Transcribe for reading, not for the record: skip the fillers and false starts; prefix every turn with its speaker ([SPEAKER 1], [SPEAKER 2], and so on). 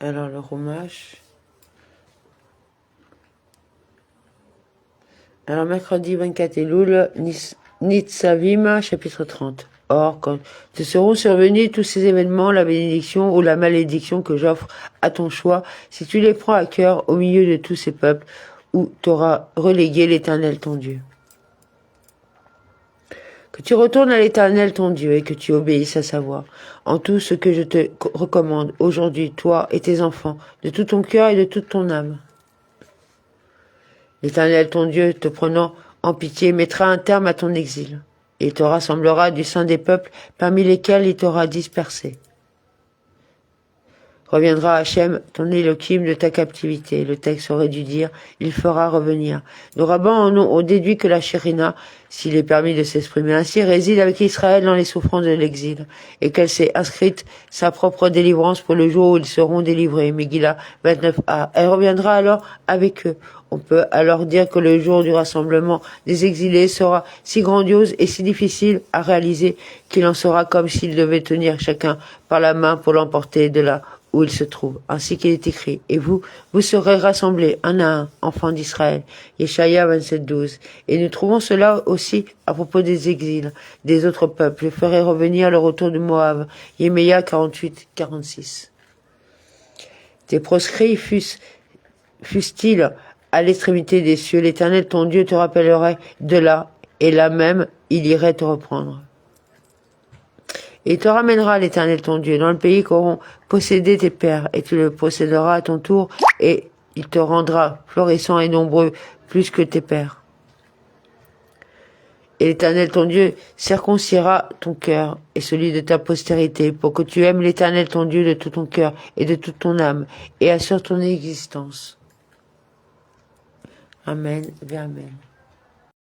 [SPEAKER 1] Alors le roumage. Alors mercredi 24 Elul, Nitzavim, chapitre 30. Or, quand te seront survenus tous ces événements, la bénédiction ou la malédiction que j'offre à ton choix, si tu les prends à cœur au milieu de tous ces peuples, où t'auras relégué l'Éternel ton Dieu. Que tu retournes à l'Éternel ton Dieu et que tu obéisses à sa voix, en tout ce que je te recommande aujourd'hui, toi et tes enfants, de tout ton cœur et de toute ton âme. L'Éternel ton Dieu, te prenant en pitié, mettra un terme à ton exil, et te rassemblera du sein des peuples parmi lesquels il t'aura dispersé. Reviendra Hachem, ton Elohim, de ta captivité. Le texte aurait dû dire, il fera revenir. Nos rabbins en ont déduit que la Shérina, s'il est permis de s'exprimer ainsi, réside avec Israël dans les souffrances de l'exil, et qu'elle s'est inscrite sa propre délivrance pour le jour où ils seront délivrés. Megillah 29a. Elle reviendra alors avec eux. On peut alors dire que le jour du rassemblement des exilés sera si grandiose et si difficile à réaliser qu'il en sera comme s'ils devaient tenir chacun par la main pour l'emporter de là où il se trouve, ainsi qu'il est écrit. Et vous serez rassemblés un à un, enfants d'Israël. Yeshaya 27:12. Et nous trouvons cela aussi à propos des exils, des autres peuples. Je ferai revenir le retour de Moab. Yéméia 48:46. Tes proscrits fussent-ils à l'extrémité des cieux, l'Éternel ton Dieu te rappellerait de là, et là même, il irait te reprendre. Et il te ramènera, l'Éternel ton Dieu, dans le pays qu'auront possédé tes pères, et tu le posséderas à ton tour, et il te rendra florissant et nombreux, plus que tes pères. Et l'Éternel ton Dieu circoncira ton cœur et celui de ta postérité, pour que tu aimes l'Éternel ton Dieu de tout ton cœur et de toute ton âme, et assure ton existence. Amen, ve Amen.